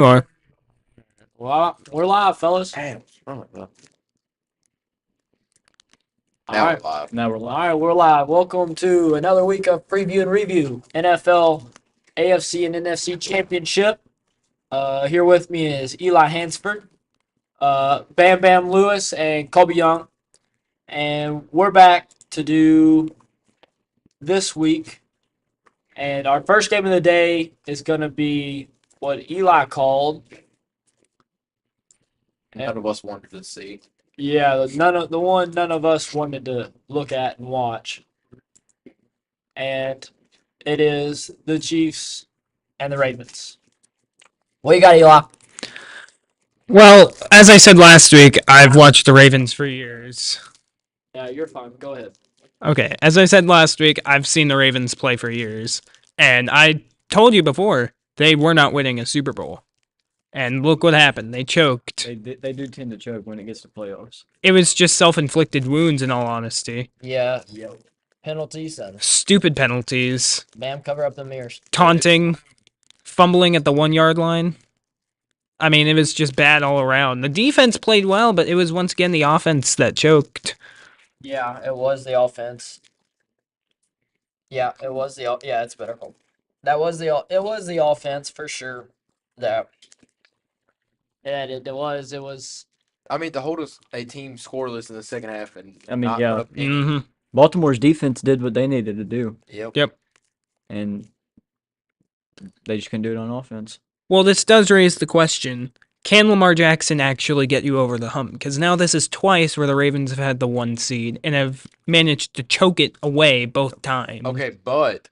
Or Well, we're live, fellas. Damn. Oh, well. All Now right. we're live. now we're All live. right, we're live. Welcome to another week of preview and review NFL, AFC, and NFC Championship. Here with me is Eli Hansford, Bam Bam Lewis, and Colby Young. And we're back to do this week. And our first game of the day is going to be what Eli called. None of us wanted to see. Yeah, none of us wanted to look at and watch. And it is the Chiefs and the Ravens. What you got, Eli? Well, as I said last week, I've watched the Ravens for years. Yeah, you're fine. Go ahead. Okay, as I said last week, I've seen the Ravens play for years. And I told you before, they were not winning a Super Bowl. And look what happened. They choked. They do tend to choke when it gets to playoffs. It was just self-inflicted wounds, in all honesty. Yeah. Penalties and Stupid penalties. Bam, cover up the mirrors. Taunting. Fumbling at the 1-yard line. I mean, it was just bad all around. The defense played well, but it was once again the offense that choked. Yeah, it was the offense. Yeah, it was yeah, it's better. It was the offense for sure. That. Yeah, it was. I mean, to hold a team scoreless in the second half and I mean, not yeah. put up any. Mm-hmm. Baltimore's defense did what they needed to do, Yep. and they just couldn't do it on offense. Well, this does raise the question, can Lamar Jackson actually get you over the hump? Because now this is twice where the Ravens have had the 1 seed and have managed to choke it away both times. Okay, but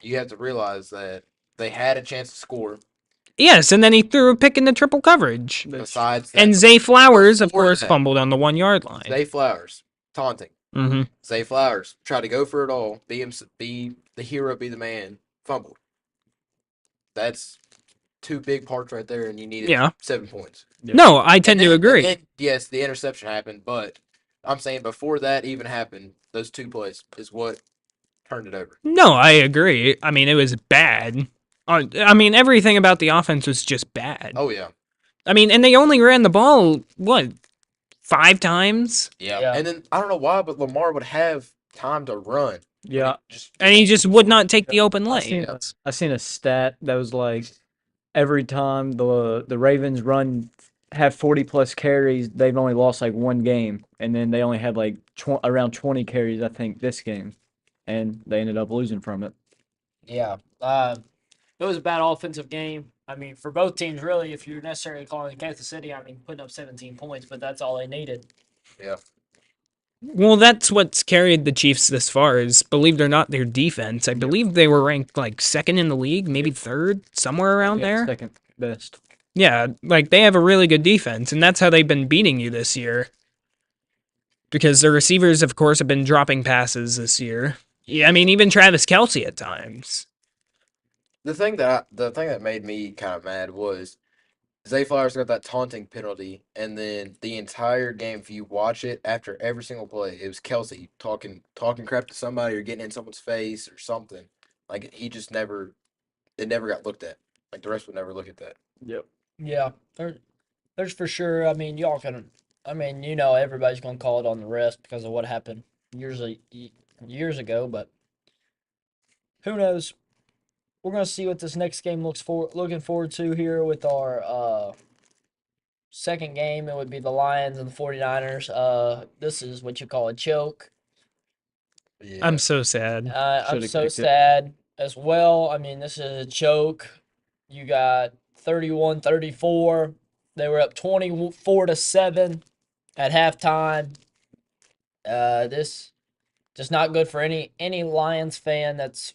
you have to realize that they had a chance to score. Yes, and then he threw a pick in the triple coverage. Besides that, And Zay Flowers, of Before course, that. fumbled on the 1-yard line. Zay Flowers taunting. Mm-hmm. Zay Flowers tried to go for it all. Be the hero. Be the man. Fumbled. That's 2 big parts right there, and you needed 7 points. Yeah. No, I tend to And agree. then, yes, the interception happened, but I'm saying before that even happened, those 2 plays is what turned it over. No, I agree. I mean, it was bad. I mean, everything about the offense was just bad. Oh yeah. I mean, and they only ran the ball, 5 times? Yeah. And then I don't know why, but Lamar would have time to run. Yeah, And he just would not take the open lane. I seen a stat that was like every time the Ravens have 40+ carries, they've only lost like 1 game, and then they only had like around 20 carries, I think, this game, and they ended up losing from it. Yeah. It was a bad offensive game. I mean, for both teams, really. If you're necessarily calling Kansas City, I mean, putting up 17 points, but that's all they needed. Yeah. Well, that's what's carried the Chiefs this far is, believe it or not, their defense. I believe they were ranked like 2nd in the league, maybe 3rd, somewhere around Yeah, there. second best. Yeah, like they have a really good defense, and that's how they've been beating you this year. Because their receivers, of course, have been dropping passes this year. Yeah, I mean, even Travis Kelce at times. The thing that made me kind of mad was Zay Flowers got that taunting penalty, and then the entire game, if you watch it, after every single play, it was Kelsey talking crap to somebody or getting in someone's face or something. Like he just never, it never got looked at. Like the rest would never look at that. Yep. Yeah. There's for sure. I mean, y'all can. I mean, everybody's gonna call it on the rest because of what happened years ago. But who knows? We're gonna see what this next game looking forward to here with our second game. It would be the Lions and the 49ers. This is what you call a choke. Yeah. I'm so sad. I'm Should've so kicked it. sad as well. I mean, this is a choke. You got 31-34. They were up 24-7 at halftime. This just not good for any Lions fan that's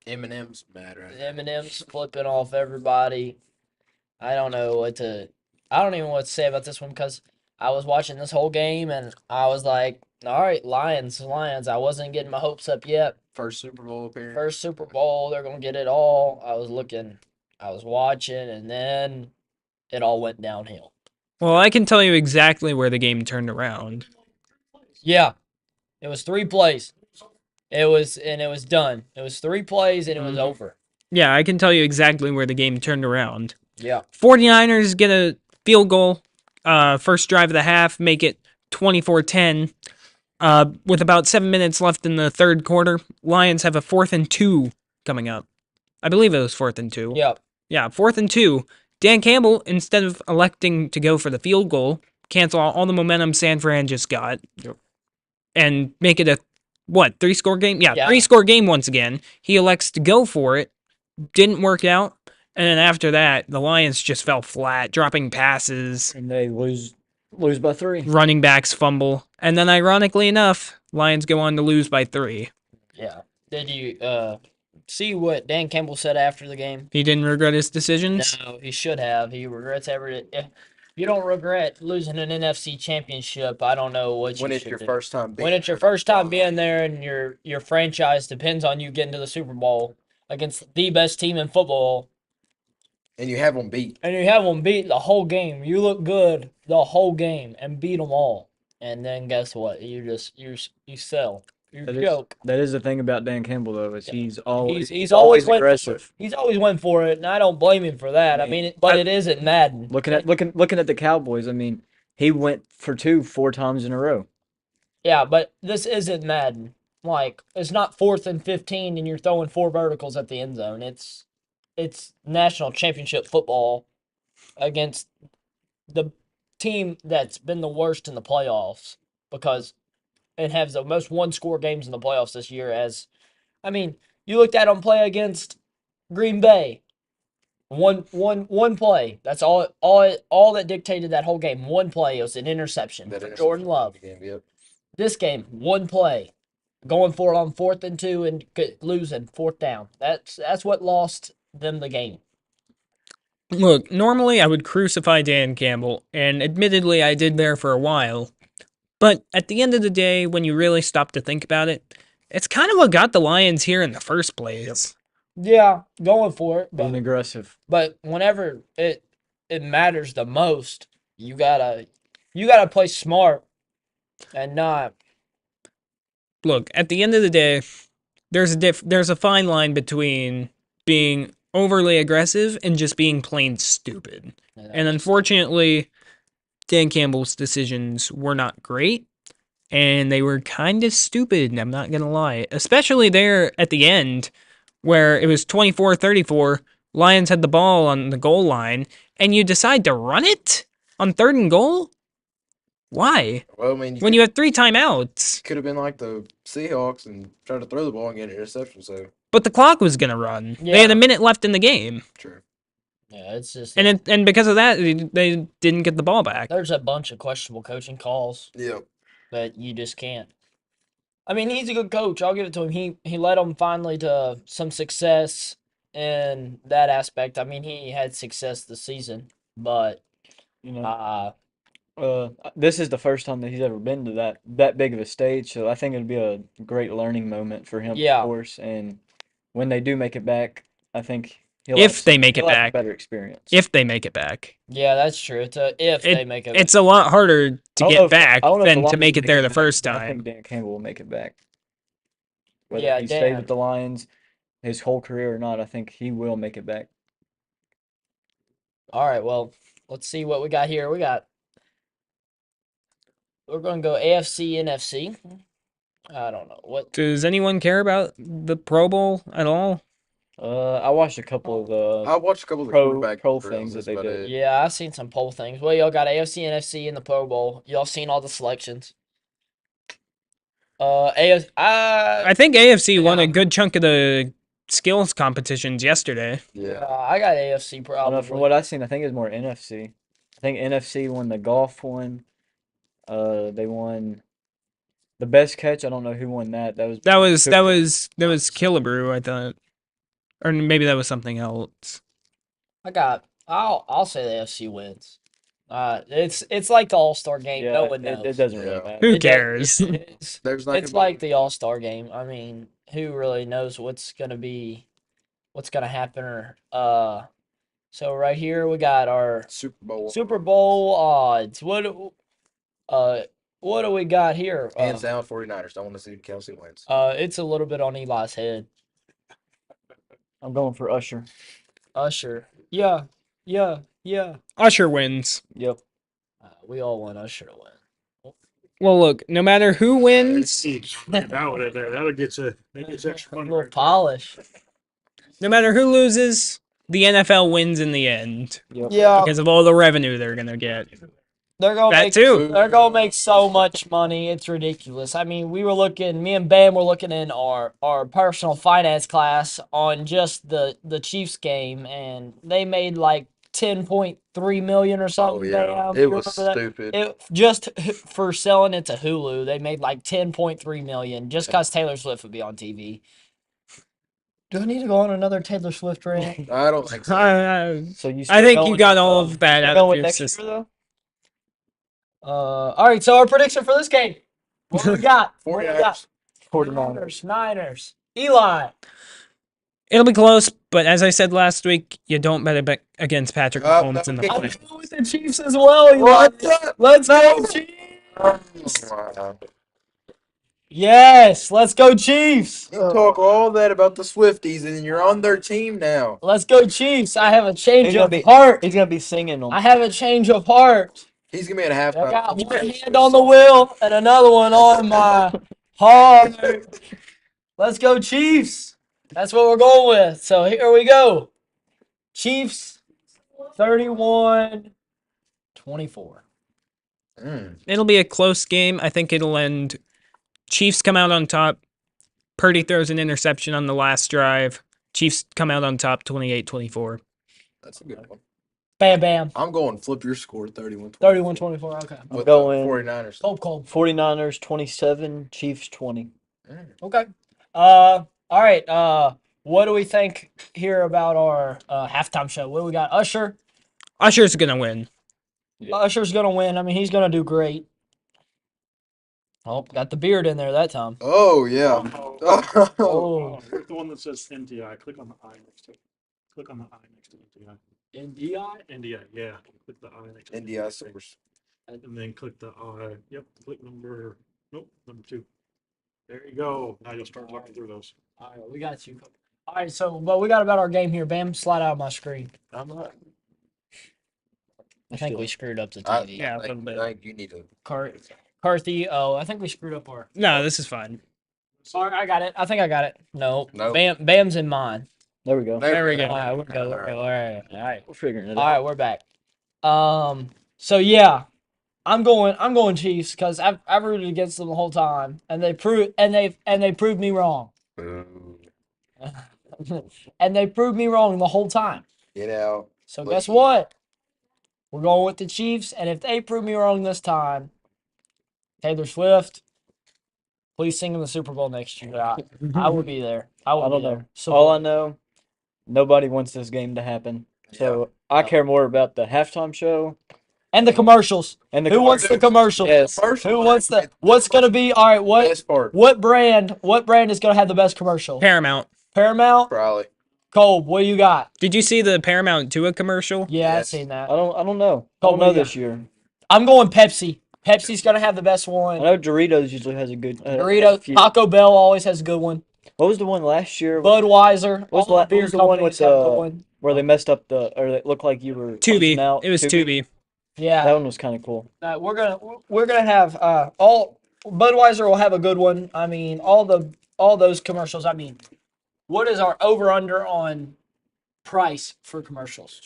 Eminem's mad right now. Eminem's flipping off everybody. I don't even know what to say about this one because I was watching this whole game and I was like, all right, Lions. I wasn't getting my hopes up yet. First Super Bowl appearance. First Super Bowl, they're going to get it all. I was watching, and then it all went downhill. Well, I can tell you exactly where the game turned around. Yeah. It was 3 plays. It was done. It was 3 plays and it was over. Yeah, I can tell you exactly where the game turned around. Yeah. 49ers get a field goal, first drive of the half, make it 24-10. With about 7 minutes left in the third quarter, Lions have a 4th and 2 coming up. I believe it was 4th and 2. Yeah. Yeah, 4th and 2. Dan Campbell, instead of electing to go for the field goal, cancel all the momentum San Fran just got, and make it a, 3-score game? Yeah, Yeah. 3-score game once again. He elects to go for it. Didn't work out. And then after that, the Lions just fell flat, dropping passes, And they lose by 3. running backs fumble. And then, ironically enough, Lions go on to lose by 3. Yeah. Did you see what Dan Campbell said after the game? He didn't regret his decisions. No, he should have. He regrets if you don't regret losing an NFC championship, I don't know what When you it's should your do. first time being When it's your first time being there and your franchise depends on you getting to the Super Bowl against the best team in football, and you have them beat. and you have them beat the whole game. You look good the whole game and beat them all, and then guess what? You sell. You joke. That is the thing about Dan Campbell, though, is he's always He's always went for it. aggressive. He's always went for it, and I don't blame him for that. I mean, but it isn't Madden. Looking at the Cowboys, I mean, he went for 2 4 times in a row. Yeah, but this isn't Madden. Like, it's not 4th and 15 and you're throwing 4 verticals at the end zone. It's national championship football against the team that's been the worst in the playoffs because it has the most one-score games in the playoffs this year. I mean, you looked at them play against Green Bay. One play. That's all that dictated that whole game. One play. It was an interception for Jordan Love. This game, one play, going for it on 4th and 2 and losing 4th down. That's what lost them the game. Look, normally I would crucify Dan Campbell, and admittedly I did there for a while. But at the end of the day, when you really stop to think about it, it's kind of what got the Lions here in the first place. Yeah, going for it, Being aggressive. but whenever it matters the most, you gotta play smart and not. Look, at the end of the day, there's a fine line between being overly aggressive and just being plain stupid. And unfortunately, Dan Campbell's decisions were not great, and they were kind of stupid, I'm not going to lie. Especially there at the end, where it was 24-34, Lions had the ball on the goal line, and you decide to run it on 3rd and goal? Why? Well, I mean, When you have 3 timeouts. could have been like the Seahawks and try to throw the ball and get an interception. So But the clock was going to run. They had a minute left in the game. true. Yeah, it's just. And because of that, they didn't get the ball back. There's a bunch of questionable coaching calls Yeah. that you just can't. I mean, he's a good coach. I'll give it to him. He led them finally to some success in that aspect. I mean, he had success this season, but You know, this is the first time that he's ever been to that big of a stage, so I think it'll be a great learning moment for him, Yeah. of course. And when they do make it back, I think If they make it he'll have a back. better experience. If they make it back. yeah, that's true. It's if they make it. It's a lot harder to I don't know get if- back I don't know if the than to Lions make it there the back, first but I time. think Dan Campbell will make it back. Whether Yeah, he stayed Dan. with the Lions his whole career or not, I think he will make it back. All right, well, let's see what we got here. We're going to go AFC, NFC. I don't know what. Does anyone care about the Pro Bowl at all? I watched a couple of the I watched a couple of the pro quarterback pro drills, things that that's they about did. it. Yeah, I've seen some poll things. Well, y'all got AFC, NFC in the Pro Bowl. Y'all seen all the selections. AFC. I think AFC won a Yeah. good chunk of the skills competitions yesterday. Yeah. I got AFC I don't probably. know, from what I've seen, I think it was more NFC. I think NFC won the golf one. They won the best catch. I don't know who won that. That was Killebrew, I thought, or maybe that was something else. I'll say the AFC wins. It's like the All-Star game. Yeah, No one knows. it doesn't really Yeah. matter. Who It does- cares? It's, There's not it's gonna be- like the All-Star game. I mean, who really knows what's gonna happen? So right here we got our Super Bowl. Super Bowl odds. What do we got here? Hands down, 49ers. Don't want to see Kelsey wins. It's a little bit on Eli's head. I'm going for Usher. Usher. Yeah. Yeah. Usher wins. Yep. We all want Usher to win. Well, look, no matter who wins, That'll get you. That gets extra A money. little Right there. polish. no matter who loses, the NFL wins in the end Yep. Yeah, because of all the revenue they're gonna get. they're gonna That make too. they're gonna make so much money. It's ridiculous. I mean, me and Bam were looking in our personal finance class on just the Chiefs game, and they made like 10.3 million or something. Bam, It you was remember that? stupid. It just for selling it to Hulu, they made like 10.3 million just because Taylor Swift would be on TV. Do I need to go on another Taylor Swift rant? I don't think so. So you. I still think going you with, got all of that still out going of with your next year system. though. All right, so our prediction for this game. What do we got? What do we got? 49ers. Niners. Eli. It'll be close, but as I said last week, you don't bet against Patrick Mahomes no, in the I'm I'm playoffs. going with the Chiefs as well, Eli. What the? Let's go, Chiefs. Wow. Yes, let's go, Chiefs. You talk all that about the Swifties, and you're on their team now. Let's go, Chiefs. I have a change He's gonna of be- heart. He's gonna be singing on. I have a change of heart. He's gonna be at a I halftime. got one hand on the wheel and another one on my heart. Let's go, Chiefs. That's what we're going with. So here we go. Chiefs 31-24. It'll be a close game. I think it'll end. Chiefs come out on top. Purdy throws an interception on the last drive. Chiefs come out on top 28-24. That's a good one. Bam, bam. I'm going flip your score 31-24. 31-24. Okay. I'm With going- the 49ers. Cold. 49ers 27, Chiefs 20. Okay. All right. What do we think here about our halftime show? What do we got? Usher. Usher's gonna win. Yeah. Usher's gonna win. I mean, he's gonna do great. Oh, got the beard in there that time. Oh yeah. Oh, Oh, click the one that says NTI. Click on the I next to it. Click on the I next to NTI. NDI. NDI, yeah. Click the I next to NDI source. And then click the I. Yep. Click number. Nope. Number 2. There you go. Now you'll start looking through those. All right, we got you. All right, so but we got about our game here. Bam, slide out of my screen. I'm not. I think we screwed up the I, TV. Yeah, a I, little bit. I think you need to. Carthy. Oh, I think we screwed up our. No, this is fine. Sorry, I got it. I think I got it. No. Nope. Bam's in mine. There we go. There we go. All right, we're good. All right. We're figuring it All out. right, we're back. So yeah, I'm going Chiefs because I've rooted against them the whole time, and they proved me wrong, Boo. and they proved me wrong the whole time. Get out. So Please. guess what? We're going with the Chiefs, and if they prove me wrong this time, Taylor Swift, please sing in the Super Bowl next year. I will be there. I will I don't be there. know. So All I know, nobody wants this game to happen. So I care more about the halftime show and the commercials. and the Who wants the commercials? Yes. Who wants the? What's gonna be? All right. Best part. What brand is gonna have the best commercial? Paramount. Paramount. Probably. Cole, what do you got? Did you see the Paramount Tua commercial? Yeah, I've Yes. seen that. I don't know. I Oh, don't know yeah. this year. I'm going Pepsi. Pepsi's gonna have the best I one. know Doritos usually has a good. Doritos, few. Taco Bell always has a good one. What was the one last year Budweiser, What's all the- the beer what's the one companies with have a good the- one. where they messed up or it looked like you were Tubi. punching out? It was Tubi. Yeah, That one was kind of cool. we're gonna have all Budweiser will have a good one. I mean, all those commercials. I mean, what is our over under on price for commercials?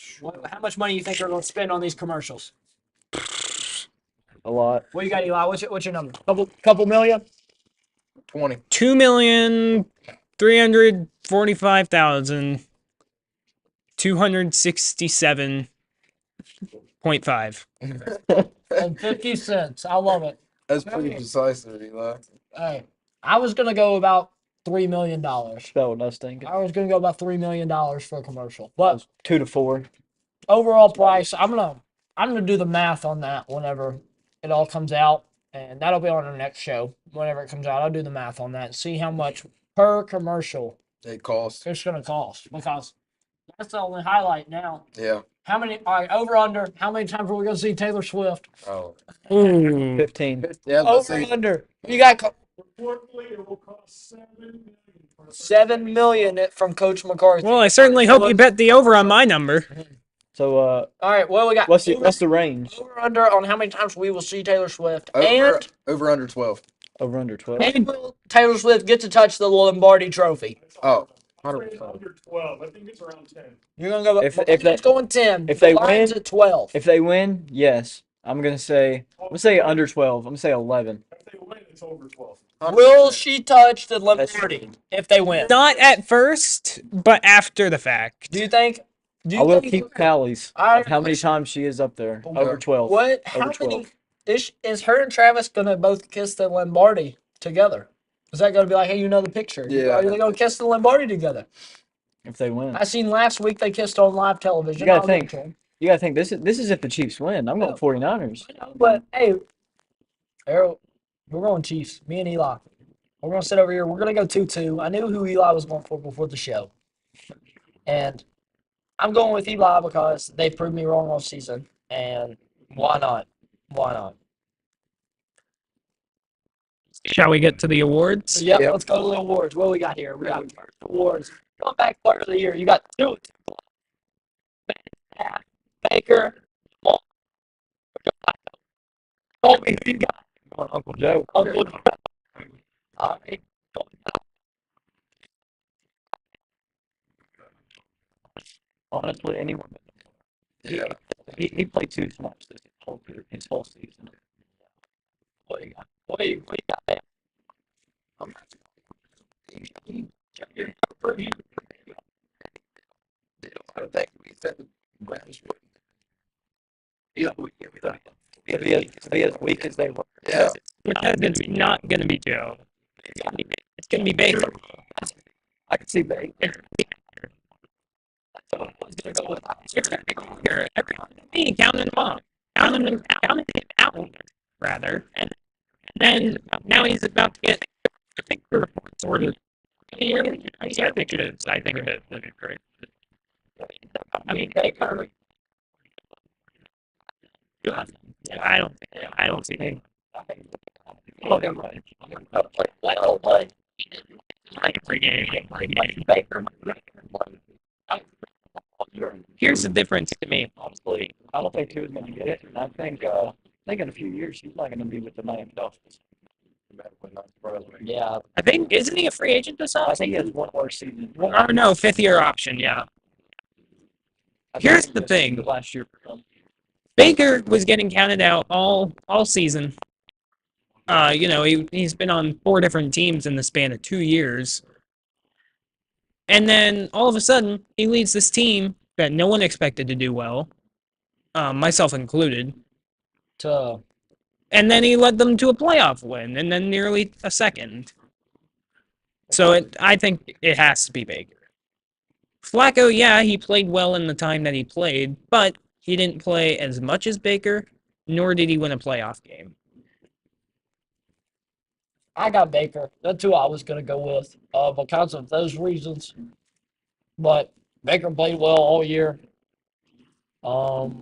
How much money you think they're gonna spend on these commercials? A lot. What you got, Eli? What's your number? Couple million? 20. 2,345,267.5. And 50 cents. I love it. That's pretty precise there, Eli. Hey, I was gonna go about $3 million. That's about what I was thinking. I was gonna go about $3 million for a commercial. But 2 to 4. overall price, I'm gonna do the math on that whenever it all comes out, and that'll be on our next show. Whenever it comes out, I'll do the math on that and see how much per commercial It costs. it's gonna cost, because that's the only highlight now. Yeah. How many? All right, over under. How many times are we gonna see Taylor Swift? Oh. Ooh. 15. Yeah. Over under. You got Reportedly, it will cost $7 million. $7 million from Coach McCarthy. Well, I certainly hope you bet the over on my number. So All right, well, we got what's the range? over under on how many times we will see Taylor Swift, Over under 12. Over under 12. and will Taylor Swift get to touch the Lombardi Trophy? Oh, I'd 100%. say under 12. I think it's around 10. You're gonna go. If It's going 10. if the they line's win- at 12. If they win, yes. I'm gonna say under 12. I'm gonna say 11. If they win, it's over 12. Will she touch the Lombardi if they win? Not at first, but after the fact. Do you think? Do you I will think keep tallies I- of how many times she is up there. Over 12. What? How Over 12. many? Is her and Travis gonna both kiss the Lombardi together? Is that gonna be like, hey, you know the picture? Yeah. Are they gonna kiss the Lombardi together? If they win. I seen last week they kissed on live television. You gotta I'll give it think. to 'em. You gotta think this is if the Chiefs win. I'm going 49ers. I know, but hey, Errol, we're going Chiefs. Me and Eli. We're gonna sit over here. We're gonna go 2-2. I knew who Eli was going for before the show, and I'm going with Eli because they proved me wrong all season. And why not? Why not? Shall we get to the awards? Yep, Yep. let's go to the awards. What we got here? We got awards. Comeback player of the year. You got two. Baker. Tell me who you got. Uncle Joe. Uncle Joe. All right. Honestly, anyone. Yeah. He played 2 snaps his whole season. What you got? What you got there? I think we said the Browns would. Be as weak as they were. Yeah. It's not going to be Joe. It's going to be Baker. I could see Baker. Me counting him off. Counting him out, rather. And then now he's about to get a big report, sort of. Yeah, I think it is. I think it is. That'd be great. I mean, Baker. I don't see him. Here's the difference to me. Honestly, I don't think Tua's going to get it. And I think in a few years he's not going to be with the Miami Dolphins. Yeah. I think, isn't he a free agent this I offseason? think he has one more season. Oh, no, 5th-year option, yeah. Here's the thing. Last year. Baker was getting counted out all season. He's been on 4 different teams in the span of 2 years. And then all of a sudden, he leads this team that no one expected to do well, myself included. And then he led them to a playoff win, and then nearly a second. So I think it has to be Baker. Flacco, yeah, he played well in the time that he played, but he didn't play as much as Baker, nor did he win a playoff game. I got Baker. That's who I was going to go with because of those reasons. But Baker played well all year. Flacco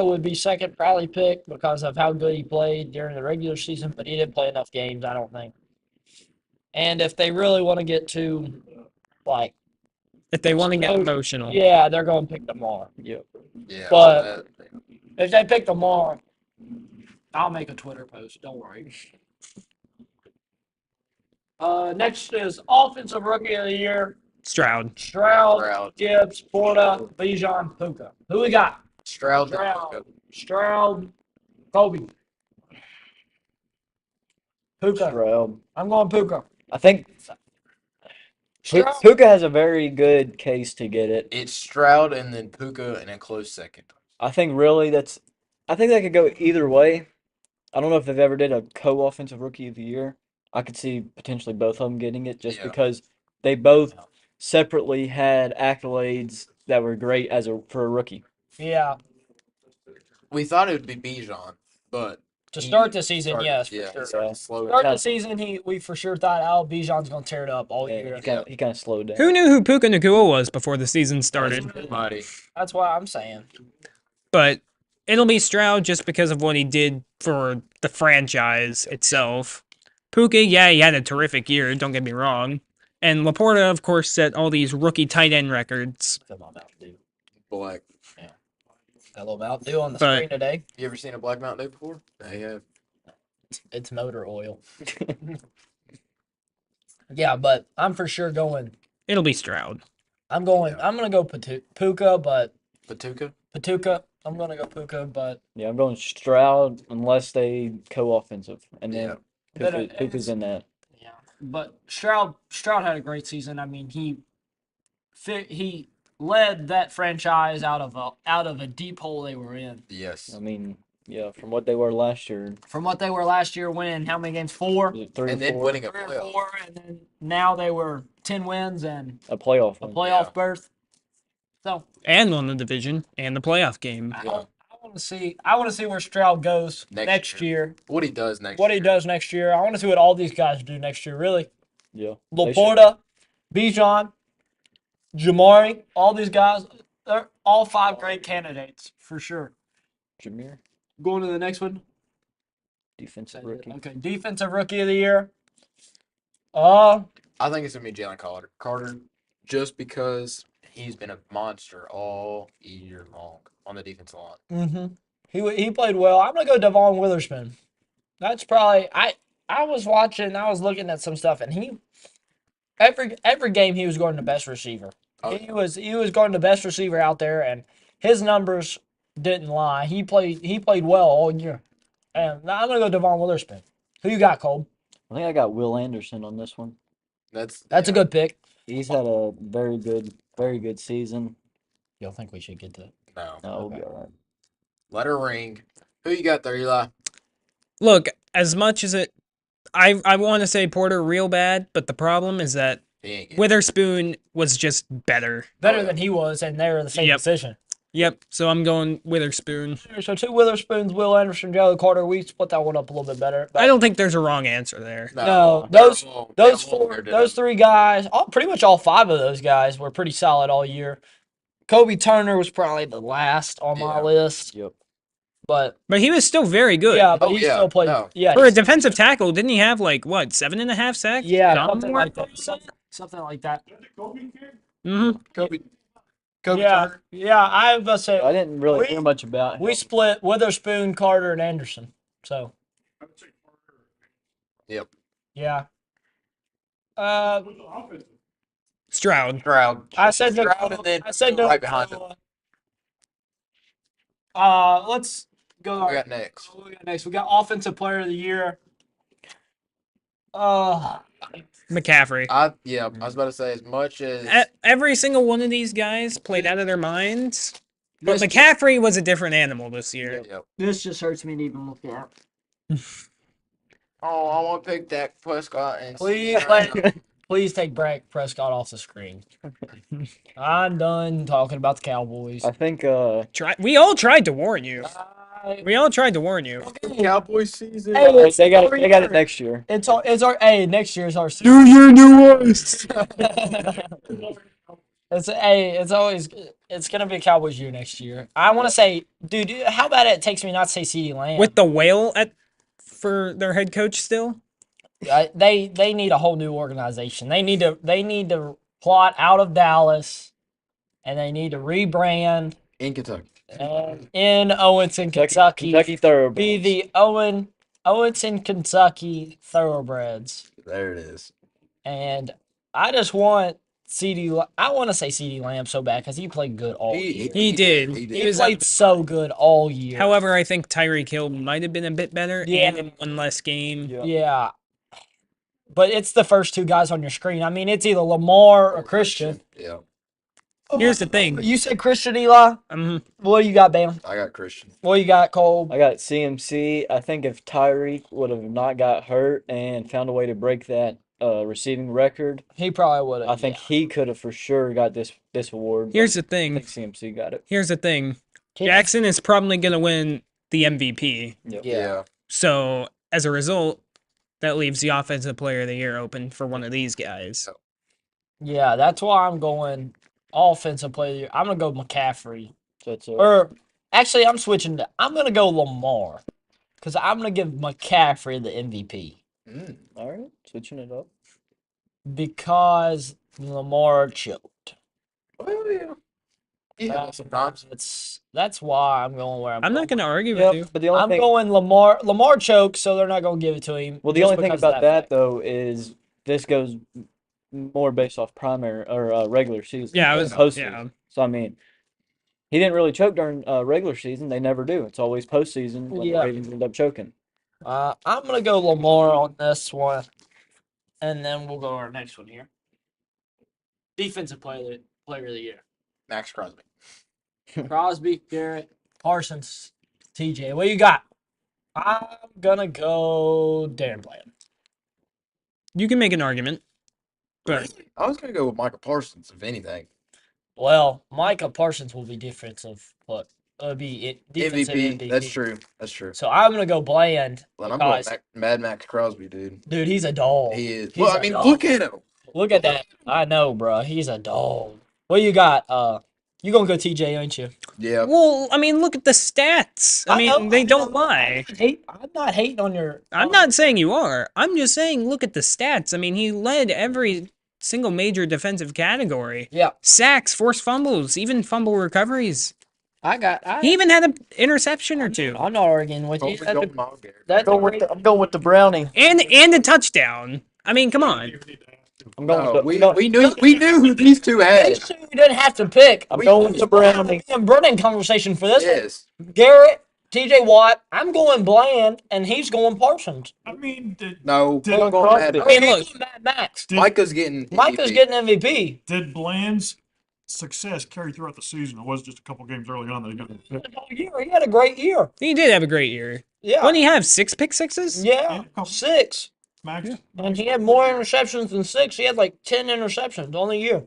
would be second probably pick because of how good he played during the regular season, but he didn't play enough games, I don't think. And if they really want to get to, like, If they want to get emotional. yeah, they're going to pick Lamar. Yeah. But if they pick Lamar, I'll make a Twitter post. Don't worry. Next is Offensive Rookie of the Year. Stroud. Stroud, Gibbs, Porta, Bijan, Puka. Who we got? Stroud. Stroud, Kobe. Puka. Stroud. I'm going Puka. I think Stroud. Puka has a very good case to get it. It's Stroud and then Puka in a close second. I think really I think that could go either way. I don't know if they've ever did a co-offensive rookie of the year. I could see potentially both of them getting it just Yeah. because they both separately had accolades that were great for a rookie. Yeah. We thought it would be Bijan, but To start the season, yes, for yeah, sure. he started to slow it Start down. the season, we for sure thought Al Bijan's going to tear it up all year. He kind of slowed down. Who knew who Puka Nacua was before the season started? Nobody. That's why I'm saying. But it'll be Stroud just because of what he did for the franchise itself. Puka, yeah, he had a terrific year, don't get me wrong. And Laporta, of course, set all these rookie tight end records. Fill my Mountain Dew. Black. Got a little Mountain Dew on the But- screen today. You ever seen a black Mountain Dew before? I have. It's motor oil. Yeah, but I'm for sure going. It'll be Stroud. I'm going. Yeah. I'm gonna go Puka, but Patuka? Patuka. I'm gonna go Puka, but Yeah, I'm going Stroud unless they co-offensive, and then But, Puka's in that. yeah. But Stroud had a great season. I mean, he led that franchise out of a deep hole they were in. Yes. I mean, yeah, from what they were last year, From what they were last year, winning how many games? 4. was it 3 And or then 4? winning a 3 or playoff. 4, and then now they were 10 wins and A playoff a one. playoff Yeah. berth. So And won the division and the playoff game. Yeah. I want to see. I want to see where Stroud goes next year. What he does next What year. he does next year. I want to see what all these guys do next year. Really, Yeah. They should- Laporta, Bijan, Jamari, all these guys. They're all 5 great candidates for sure. Jameer, Going to the next one. defensive rookie. Okay, defensive rookie of the year. I think it's gonna be Jalen Carter, just because he's been a monster all year long on the defensive line. Mm-hmm. He played well. I'm gonna go Devon Witherspoon. That's probably I was watching. I was looking at some stuff, and he every game he was going the best receiver. Oh, He was going the best receiver out there, and his numbers didn't lie. He played well all year. And now I'm gonna go Devon Witherspoon. Who you got, Cole? I think I got Will Anderson on this one. That's That's a good pick. He's had a very good season. You don't think we should get to? No. No, we'll be all right. Let her ring. Who you got there, Eli? Look, as much as I want to say Porter real bad, but the problem is that He ain't getting Witherspoon was just better. Better than he was, and they were the same Yep. position. Yep, so I'm going Witherspoon. So 2 Witherspoons, Will Anderson, Jalen Carter. We split that one up a little bit better. But I don't think there's a wrong answer there. No, they're those all- those they're all 4, weird to those them. 3 guys, pretty much all 5 of those guys were pretty solid all year. Kobe Turner was probably the last on my Yeah. list, Yep. but But he was still very good. yeah, but Oh, he yeah, still played. no. Yeah, For a he's- defensive tackle, didn't he have like what 7.5 sacks? yeah, something like that. Somewhere? Something like that. Is that the Kobe kid? Mm-hmm. Kobe Yeah, Turner. yeah. I was about to I say didn't really We- hear much about him. we split Witherspoon, Carter, and Anderson. So I would say Carter. Yep. yeah. Who's the offensive? Stroud. Stroud. I said Stroud, and then I said right behind him. Let's go. We got next. What we got next? We got offensive player of the year. McCaffrey. I was about to say as much as Every single one of these guys played out of their minds. But This, McCaffrey was a different animal this year. Yep. this just hurts me to even look at. Oh, I want to pick Dak Prescott and Please take Dak Prescott off the screen. I'm done talking about the Cowboys. I think We all tried to warn you. I- We all tried to warn you. Cowboys season. Hey, it's they got our it year. next year. It's our hey, next year's our season. Do your nuance. It's gonna be a Cowboys year next year. I want to say, dude, how about it takes me not to say CeeDee Lamb? With the whale for their head coach still. They need a whole new organization. They need to plot out of Dallas, and they need to rebrand In Kentucky. in Owenton, Kentucky. Kentucky Thoroughbreds. Be the Owenton, Kentucky Thoroughbreds. There it is. And I just want I want to say CeeDee Lamb so bad because he played good all year. He did. He He did. played so good all year. However, I think Tyreek Hill might have been a bit better Yeah. and in one less game. Yeah. Yeah. But it's the first 2 guys on your screen. I mean, it's either Lamar or Christian. Yeah. Here's the thing. You said Christian, Eli? What do you got, Bam? I got Christian. What do you got, Cole? I got CMC. I think if Tyreek would have not got hurt and found a way to break that receiving record, He probably would have. I think he could have for sure got this award. Here's the I thing. think CMC got it. Here's the thing. Jackson is probably going to win the MVP. Yep. Yeah. So, as a result, that leaves the offensive player of the year open for one of these guys. Yeah, that's why I'm going offensive player of the year. I'm going to go McCaffrey. So it's Or, actually, I'm switching I'm going to go Lamar. Because I'm going to give McCaffrey the MVP. Mm. all right. Switching it up. because Lamar choked. Well, yeah. Yeah, sometimes. That's why I'm going where I'm I'm going. not going to argue with you. Yep, but the only I'm thing, going Lamar. Lamar choked, so they're not going to give it to him. well, the just only thing because of about that fact. though is this goes more based off primary or regular season Yeah, than postseason. So I mean, he didn't really choke during regular season. They never do. It's always postseason when the Yeah. Ravens end up choking. I'm going to go Lamar on this one, and then we'll go to our next one here. Defensive player of the year. Max Crosby. Crosby, Garrett, Parsons, TJ. What you got? I'm gonna go Darren Bland. You can make an argument. But I was gonna go with Michael Parsons, if anything. Well, Micah Parsons will be defensive, but it'll be defensive MVP. That's true. That's true. So I'm gonna go Bland Well, I'm going because, Mad Max Crosby, dude. dude, he's a dog. He is. He's Well, I a mean, dog. look at him. Look at that. I know, bro. He's a dog. What you got? You gonna go TJ, ain't you? Yeah. well, I mean, look at the stats. I mean, know, they I don't know. lie. I'm not hating on your. I'm not saying you are. I'm just saying look at the stats. I mean, he led every single major defensive category. Yeah, Sacks, forced fumbles, even fumble recoveries. I He even had an interception or two. I'm not arguing with you. Always going Miles Garrett. That's a great. I'm going with the Brownie. And a touchdown. I mean, come on. I'm going No, with the, we knew who these two They had. sure you didn't have to pick. I'm going with the Brownie. And Brennan conversation for this one. Yes. Garrett, TJ Watt. I'm going Bland, and he's going Parsons. I mean, No. Did- I'm going Crosby. Mad I mean, He's look, going Mad Max. Micah's getting Micah's MVP. getting MVP. did Bland's success carry throughout the season? It was just a couple games early on that he got picked. The whole year, he had a great year. he did have a great year. Yeah, When he have 6 pick sixes? yeah, 6, Max, and he had more interceptions than 6. He had like 10 interceptions on the year.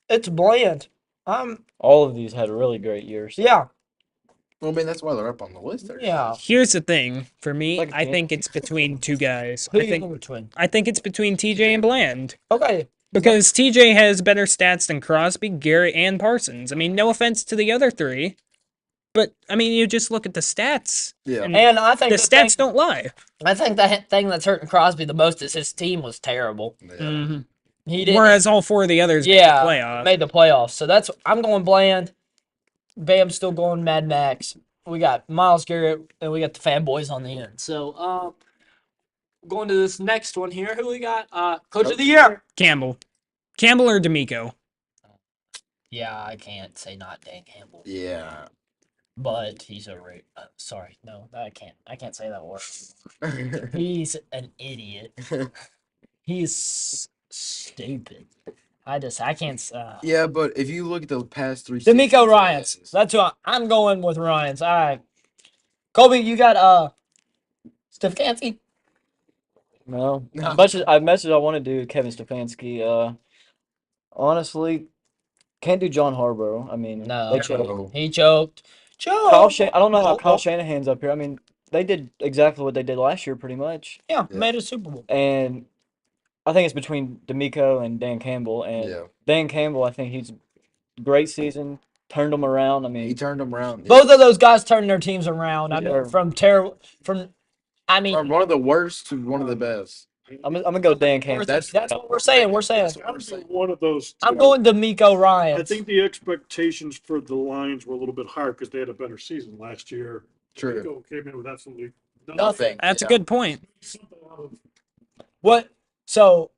It's Bland. All of these had really great years. Yeah, Well, I mean, that's why they're up on the list there. yeah. Here's the thing. For me, Like a I team. think it's between two guys. Who I you think going between? it's between TJ and Bland. Okay, Because TJ has better stats than Crosby, Garrett, and Parsons. I mean, no offense to the other three. But, I mean, you just look at the stats. Yeah. and I think The stats thing, don't lie. I think the thing that's hurting Crosby the most is his team was terrible. Yeah. Mm-hmm. He didn't. Whereas all 4 of the others made the playoff. made the playoffs. So that's I'm going Bland. Bam's still going Mad Max. We got Miles Garrett and we got the fanboys on the end. So going to this next one here. Who we got? Coach of the year. Campbell or D'Amico. Yeah, I can't say not Dan Campbell, Yeah. but he's a sorry, no, I can't say that word. He's an idiot. He's stupid. I can't. Yeah, but if you look at the past 3 D'Amico seasons, Ryans. yes. That's who I'm going with Ryans. All right. Kobe, you got Stefanski? No. No. As much as I want to do Kevin Stefanski, honestly, can't do John Harbaugh. I mean, No. they choked. No. He choked. I don't know how Kyle Shanahan's up here. I mean, they did exactly what they did last year, pretty much. Yeah, Yeah. made a Super Bowl. And I think it's between D'Amico and Dan Campbell. And Yeah. Dan Campbell, I think he's great season, turned them around. I mean, He turned them around. Both of those guys turned their teams around. I mean, Yeah. from terrible, I mean, From one of the worst to one of the best. I'm gonna go Dan Campbell. that's what we're saying. We're saying. That's what we're saying. one of those. I'm two. going D'Amico I Ryans. think the expectations for the Lions were a little bit higher because they had a better season last year. True. Rico came in with absolutely Nothing. That's Yeah. a good point. Something out of What? So,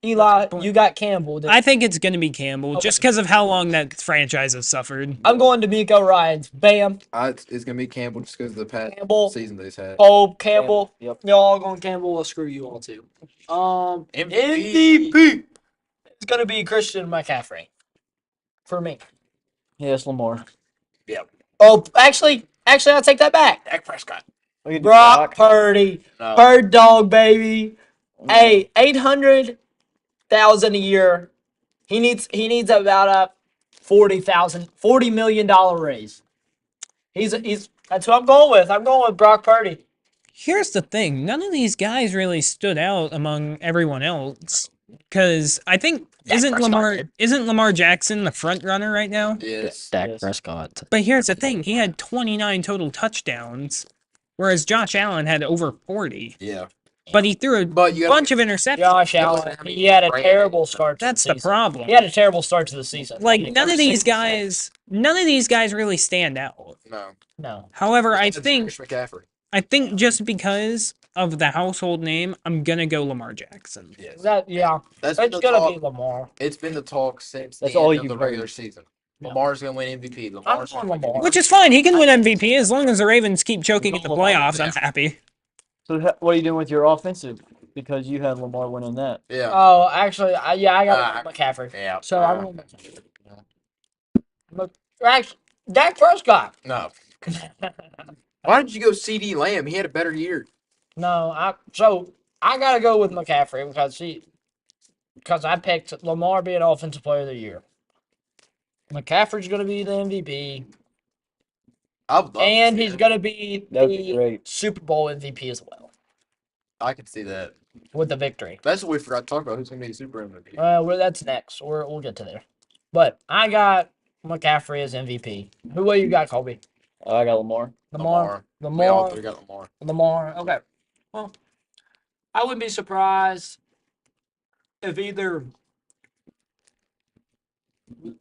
Eli, That's the point. you got Campbell. I think it's going to be Campbell Okay. just because of how long that franchise has suffered. I'm going D'Amico Ryans. Bam. It's gonna be Campbell just because of the past Campbell. season they've had. Pope, Campbell. Yep. Y'all all going Campbell. Well, screw you all too. MVP. MVP. It's gonna be Christian McCaffrey. For me. Yes, Lamar. Oh, actually, I'll take that back. Dak Prescott. We could do Brock Brock. Purdy. No. Bird dog, baby. Hey, 800,000 a year. He needs about a $40 million raise. He's that's what I'm going with. I'm going with Brock Purdy. Here's the thing. None of these guys really stood out among everyone else. Because I think, isn't Lamar Jackson the front runner right now? Yes. Yes. Prescott. But here's the thing. He had 29 total touchdowns, whereas Josh Allen had over 40. Yeah. but he threw a But you bunch gotta, of interceptions. Josh Yeah, Allen, I mean, he had a great. terrible start to That's the the season. problem. He had a terrible start to the season. Like He none of threw these 60 guys, none of these guys really stand out. no. No. However, I Besides think Chris McCaffrey. just because of the household name, I'm gonna go Lamar Jackson. Yes. Yeah. That's been It's the going to talk. be Lamar. It's been the talk since That's the all end of you've the regular heard. season. Yeah. Lamar's gonna win MVP. I'm Lamar's going gonna win Lamar. Which is fine. He can win MVP as long as the Ravens keep choking in the Lamar, playoffs. I'm yeah. happy. So what are you doing with your offensive? Because you had Lamar winning that. Yeah. Oh, actually, I got McCaffrey. Yeah. So I'm going actually, Dak Prescott. No. Why did you go CD Lamb? He had a better year. No, I gotta go with McCaffrey because I picked Lamar being Offensive Player of the Year. McCaffrey's gonna be the MVP, I would love to and see he's that. gonna be That would be the great. Super Bowl MVP as well I could see that. with the victory. That's what we forgot to talk about. Who's gonna be the Super MVP? That's next. We'll get to there. But I got McCaffrey as MVP. What you got, Colby? I got Lamar. Lamar. We all three got Lamar. Lamar. Okay. Well, I wouldn't be surprised if either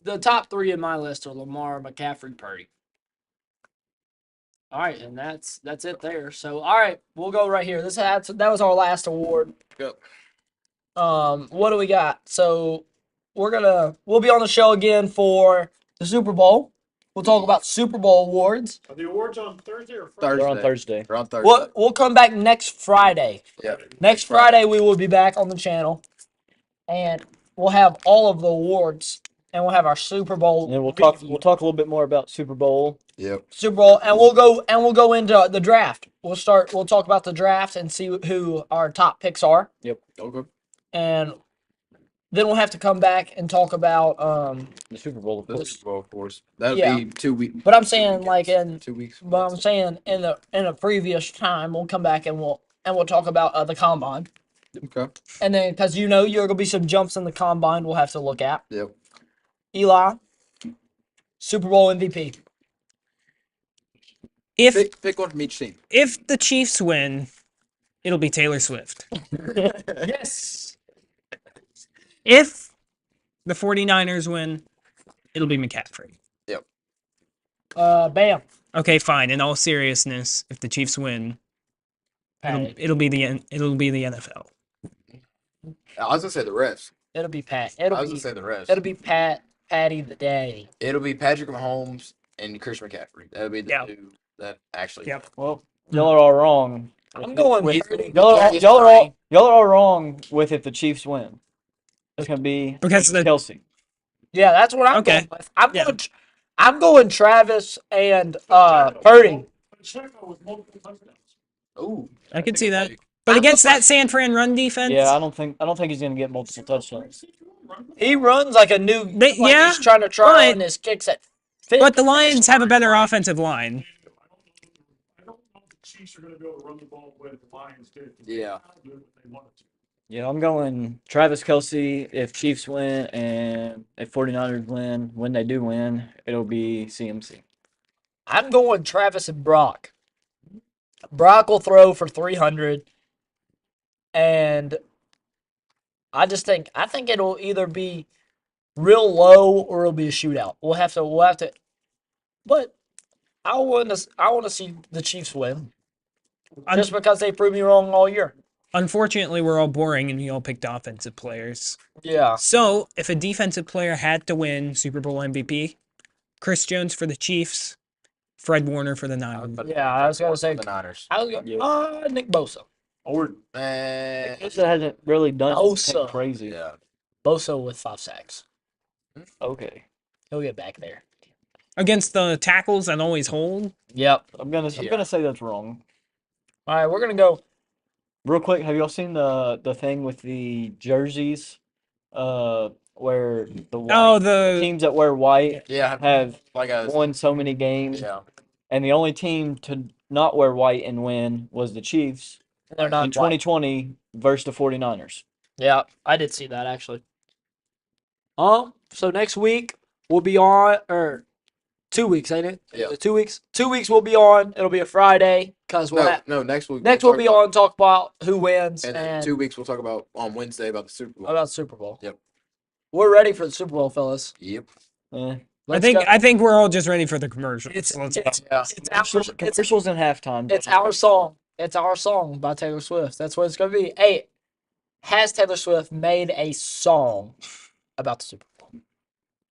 the top three in my list are Lamar, McCaffrey, Purdy. All right, and that's it there. So all right, we'll go right here. That was our last award. Yep. What do we got? So we'll be on the show again for the Super Bowl. We'll talk about Super Bowl awards. Are the awards on Thursday or Friday? They're on Thursday. They're on Thursday. We'll come back next Friday. Yeah. Next Friday we will be back on the channel, and we'll have all of the awards, and we'll have our Super Bowl. And then we'll talk a review. little bit more about Super Bowl. Yep. Super Bowl, and we'll go into the draft. We'll talk about the draft and see who our top picks are, Okay. and then we'll have to come back and talk about The Super Bowl, of The course. Super Bowl, of course. That'll Yeah. be 2 weeks. But I'm saying like in 2 weeks. but I'm saying in a previous time we'll come back and we'll talk about the combine. Okay. And then because you're gonna be some jumps in the combine we'll have to look at. Yep. Eli, Super Bowl MVP. Pick one from each team. If the Chiefs win, it'll be Taylor Swift. Yes. If the 49ers win, it'll be McCaffrey. Bam. Okay, fine. In all seriousness, if the Chiefs win, Patty. it'll be the NFL. I was gonna say the refs. It'll be Pat. I was gonna say the refs. It'll be Patty the Day. It'll be Patrick Mahomes and Chris McCaffrey. That'll be the Yep. two that actually. Yep. Well, y'all are all wrong. I'm going with, Purdy. y'all are all wrong with if the Chiefs win. It's gonna be Because the Kelsey. Yeah, that's what I'm Okay. going with. Yeah. I'm going Travis and Purdy. Pacheco with multiple touchdowns. Ooh. I could see that. Big. But against that San Fran run defense, Yeah, I don't think he's gonna get multiple touchdowns. He runs like a new. Yeah, he's trying to try but- on his kicks at. Fit. but the Lions have a better offensive line. I don't know if the Chiefs are going to be able to run the ball the way the Lions did. Yeah. They did what they wanted to. Yeah, I'm going Travis Kelsey if Chiefs win, and if 49ers win, when they do win, it'll be CMC. I'm going Travis and Brock. Brock will throw for 300, and I think it'll either be real low or it'll be a shootout. We'll have to. But I want to see the Chiefs win, just because they proved me wrong all year. Unfortunately, we're all boring and we all picked offensive players. Yeah. So, if a defensive player had to win Super Bowl MVP, Chris Jones for the Chiefs, Fred Warner for the Niners. Yeah, I was gonna say. the Niners. I was going Nick Bosa. Or Bosa hasn't really done anything Bosa. crazy. yeah. Bosa with 5 sacks. Okay, He'll get back there. Against the tackles that always hold. Yep. I'm gonna say that's wrong. All right, we're gonna go. Real quick, have y'all seen the thing with the jerseys? Where the white The teams that wear white Yeah. have Like a. won so many games, Yeah. and the only team to not wear white and win was the Chiefs They're not in 2020 versus the 49ers. Yeah, I did see that actually. So next week we'll be on, or 2 weeks, ain't it? Yeah. 2 weeks. 2 weeks we'll be on. It'll be a Friday because No, next week. next we'll be on talk about who wins And and then 2 weeks we'll talk about on Wednesday about the Super Bowl. about Super Bowl. Yep. We're ready for the Super Bowl, fellas. Yep. Let's go. I think we're all just ready for the commercials. It's Let's it's, go. Yeah. it's our Commercials and halftime. it's our song. It's our song by Taylor Swift. That's what it's gonna be. Hey, has Taylor Swift made a song about the Super Bowl?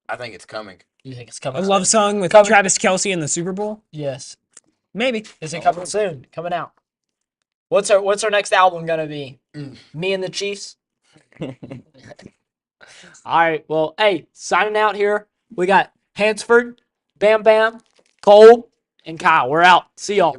I think it's coming. You think it's A coming? love soon? song with Coming- Travis Kelce in the Super Bowl? Yes. Maybe. Is it coming soon? Coming out. What's our next album gonna be? Mm. Me and the Chiefs. All right. Well, hey, signing out here. We got Hansford, Bam Bam, Cole, and Kyle. We're out. See y'all.